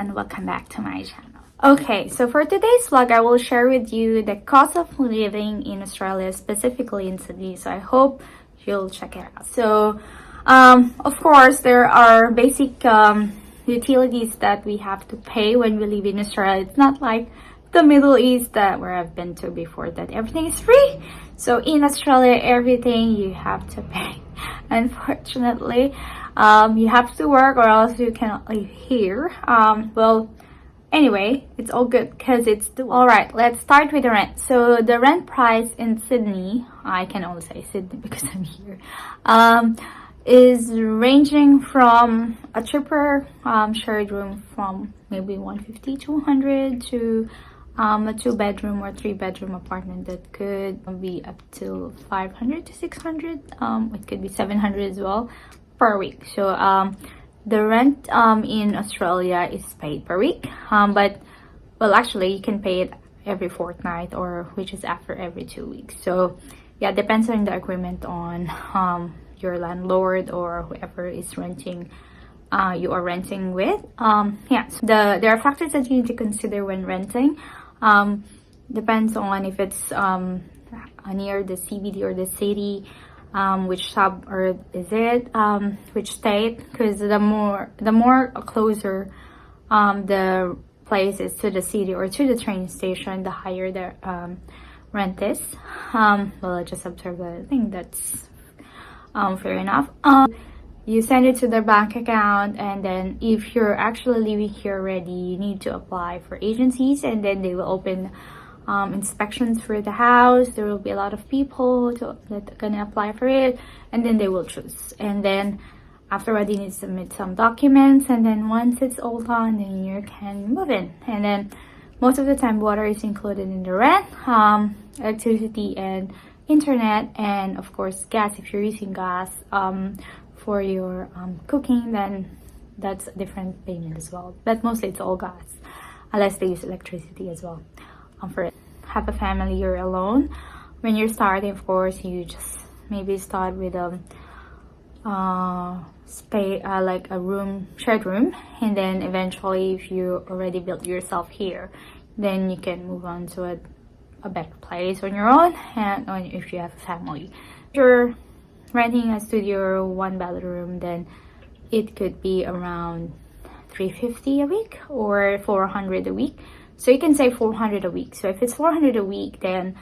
everyone, welcome back to my channel. Okay, so for today's vlog, I will share with you the cost of living in Australia, specifically in Sydney. So I hope you'll check it out. So of course, there are basic utilities that we have to pay when we live in Australia. It's not like the Middle East where I've been to before, that everything is free. So in Australia, everything you have to pay. Unfortunately, you have to work or else you cannot live here. Well, anyway, it's all good because it's all right. Let's start with the rent. So the rent price in Sydney, I can only say Sydney because I'm here, is ranging from a cheaper shared room from maybe 150 to 100 to a 2-bedroom or 3-bedroom apartment that could be up to 500 to 600. It could be 700 as well per week. So the rent in Australia is paid per week, but well, actually you can pay it every fortnight, or which is after every 2 weeks. So yeah, depends on the agreement on your landlord or whoever is renting you are renting with. Yeah, so there are factors that you need to consider when renting. Depends on if it's near the CBD or the city, which suburb is it, which state, because the more closer the place is to the city or to the train station, the higher the rent is. Well, I just observed that. I think that's fair enough. You send it to their bank account, and then if you're actually living here already, you need to apply for agencies, and then they will open inspections for the house. There will be a lot of people that are gonna apply for it, and then they will choose. And then afterward, you need to submit some documents, and then once it's all done, then you can move in. And then most of the time, water is included in the rent, electricity and internet, and of course gas. If you're using gas for your cooking, then that's a different payment as well, but mostly it's all gas, unless they use electricity as well. For it, have a family, you're alone when you're starting, of course you just maybe start with like a room, shared room, and then eventually if you already built yourself here, then you can move on to a better place on your own, and if you have a family. If you're renting a studio or 1-bedroom, then it could be around $350 a week or $400 a week. So you can say $400 a week. So if it's $400 a week, then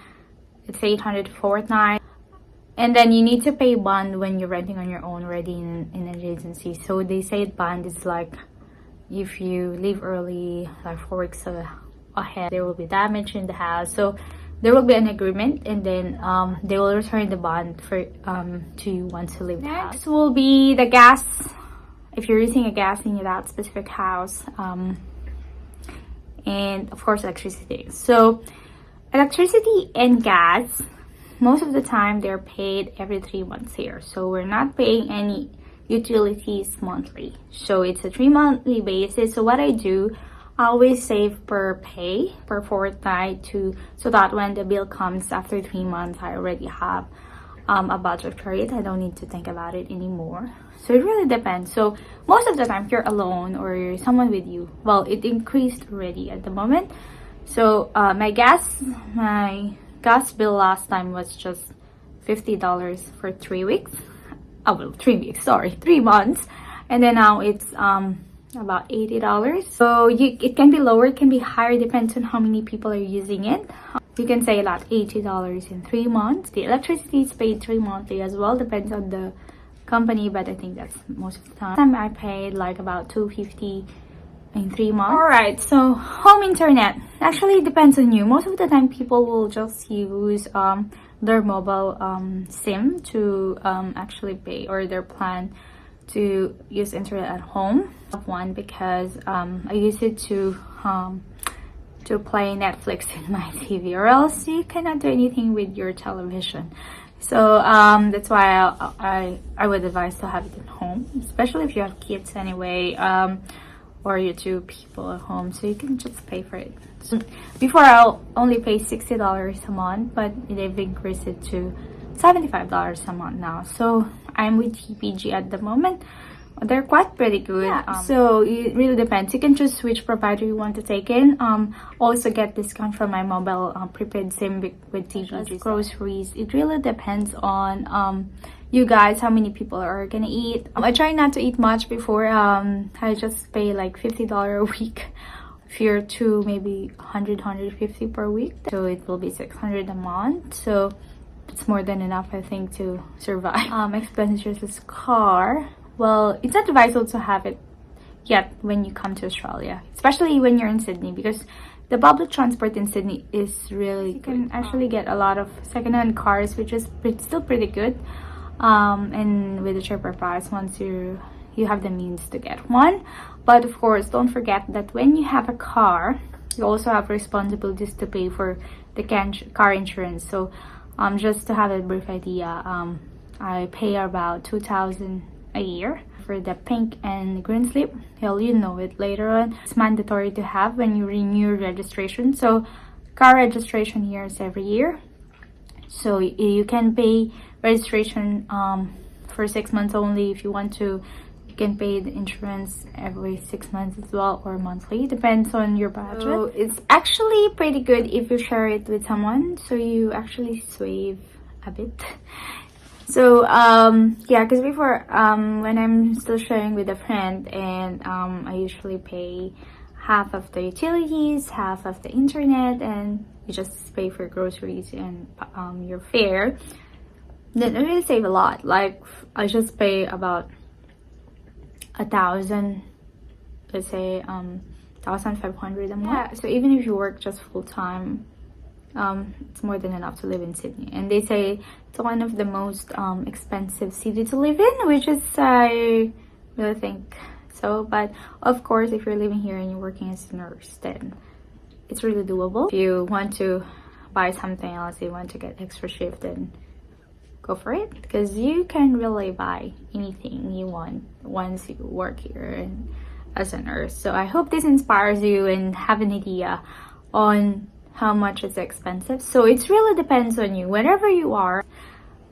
it's $800 a fortnight. And then you need to pay bond when you're renting on your own already in an agency. So they say bond is like if you leave early, like 4 weeks ahead, there will be damage in the house. So there will be an agreement, and then they will return the bond for to you once you leave the house. Next will be the gas, if you're using a gas in that specific house, and of course electricity. So electricity and gas, most of the time they're paid every 3 months here. So we're not paying any utilities monthly. So it's a 3-monthly basis. So what I do, I always save per fortnight so that when the bill comes after 3 months, I already have a budget for it. I don't need to think about it anymore. So it really depends. So most of the time, if you're alone or you're someone with you, well, it increased already at the moment. So my gas bill last time was just $50 for 3 weeks. Oh, well, 3 weeks, sorry, 3 months. And then now it's about $80. So it can be lower, it can be higher, depends on how many people are using it. You can say about $80 in 3 months. The electricity is paid 3 monthly as well, depends on the company, but I think that's most of the time. I paid like about $250 in 3 months. All right, so home internet actually depends on you. Most of the time people will just use their mobile SIM to actually pay, or their plan to use internet at home. One, because I use it to play Netflix in my TV, or else you cannot do anything with your television. So that's why I would advise to have it at home, especially if you have kids anyway, or you 2 people at home, so you can just pay for it. So before I'll only pay $60 a month, but they've increased it to $75 a month now. So I'm with TPG at the moment, they're quite pretty good. So it really depends. You can choose which provider you want to take in. Also get discount from my mobile prepaid SIM with TVG groceries. It really depends on you guys, how many people are gonna eat. I try not to eat much before. I just pay like $50 a week. If you're to maybe 150 per week, so it will be 600 a month. So it's more than enough, I think, to survive. Expenditures is car. Well, it's not advisable to have it yet when you come to Australia, especially when you're in Sydney, because the public transport in Sydney is really good. You can actually get a lot of second-hand cars, which is still pretty good, and with a cheaper price once you have the means to get one. But of course, don't forget that when you have a car, you also have responsibilities to pay for the car insurance. So just to have a brief idea, I pay about $2,000 a year for the pink and green slip. Hell, you know it later on. It's mandatory to have when you renew registration. So car registration here is every year. So you can pay registration for 6 months only. If you want to, you can pay the insurance every 6 months as well, or monthly, depends on your budget. So it's actually pretty good if you share it with someone, so you actually save a bit. So yeah, because before when I'm still sharing with a friend, and I usually pay half of the utilities, half of the internet, and you just pay for groceries and your fare, then I really save a lot. Like I just pay about 1,000, let's say 1,500 a month. Yeah, so even if you work just full-time, it's more than enough to live in Sydney. And they say it's one of the most expensive city to live in, which is, I really think so. But of course, if you're living here and you're working as a nurse, then it's really doable. If you want to buy something else, you want to get extra shift, then go for it, because you can really buy anything you want once you work here and as a nurse. So I hope this inspires you and have an idea on how much it's expensive. So it really depends on you. Wherever you are,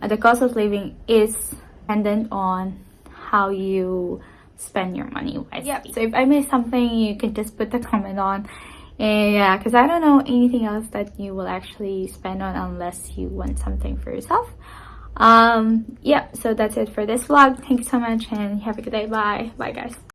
the cost of living is dependent on how you spend your money wisely. Yep. So if I missed something, you can just put the comment on. And yeah, because I don't know anything else that you will actually spend on unless you want something for yourself. Yeah, so that's it for this vlog. Thank you so much and have a good day. Bye guys.